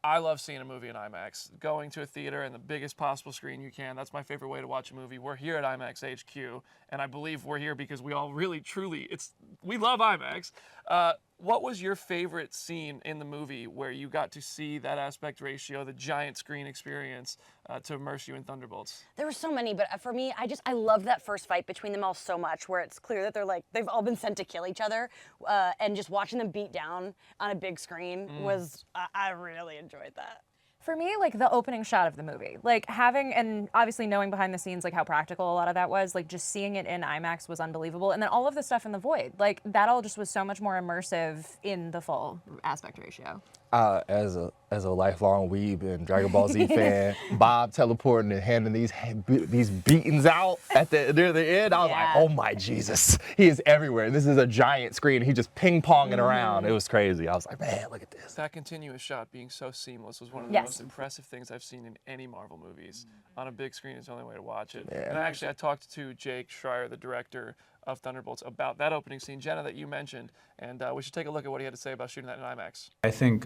I love seeing a movie in IMAX. Going to a theater in the biggest possible screen you can. That's my favorite way to watch a movie. We're here at IMAX HQ, and I believe we're here because we all really, truly, we love IMAX. What was your favorite scene in the movie where you got to see that aspect ratio, the giant screen experience, to immerse you in Thunderbolts? There were so many, but for me, I love that first fight between them all so much, where it's clear that they've all been sent to kill each other, and just watching them beat down on a big screen was, I really enjoyed that. For me, like the opening shot of the movie, like having, and obviously knowing behind the scenes, like how practical a lot of that was, like just seeing it in IMAX was unbelievable. And then all of the stuff in the void, like that all just was so much more immersive in the full aspect ratio. As a lifelong weeb and Dragon Ball Z fan, Bob teleporting and handing these beatings out near the end, I was like, oh my Jesus, he is everywhere. And this is a giant screen. He just ping-ponging around. It was crazy. I was like, man, look at this. That continuous shot being so seamless was one of the most impressive things I've seen in any Marvel movies. On a big screen is the only way to watch it. And actually, I talked to Jake Schreier, the director of Thunderbolts, about that opening scene, Jenna, that you mentioned, and we should take a look at what he had to say about shooting that in IMAX.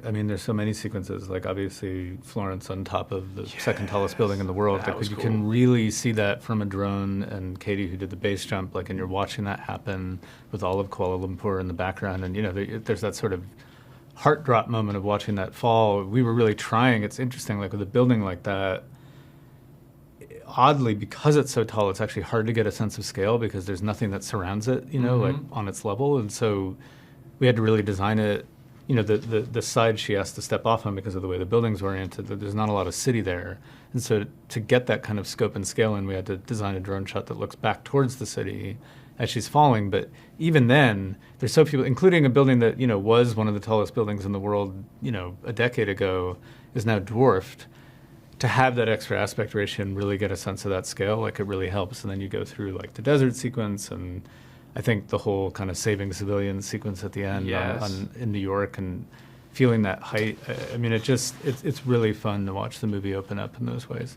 I mean, there's so many sequences, like obviously Florence on top of the second tallest building in the world. Like, you can really see that from a drone, and Katie, who did the base jump, like, and you're watching that happen with all of Kuala Lumpur in the background, and there's that sort of heart drop moment of watching that fall. We were really trying. It's interesting, like with a building like that, oddly, because it's so tall, it's actually hard to get a sense of scale because there's nothing that surrounds it, like on its level. And so we had to really design it, the side she has to step off on because of the way the building's oriented, there's not a lot of city there. And so to get that kind of scope and scale in, we had to design a drone shot that looks back towards the city as she's falling. But even then, there's so few, including a building that, was one of the tallest buildings in the world, a decade ago, is now dwarfed. To have that extra aspect ratio and really get a sense of that scale, like, it really helps. And then you go through like the desert sequence, and I think the whole kind of saving civilians sequence at the end in New York, and feeling that height. I mean, it's really fun to watch the movie open up in those ways.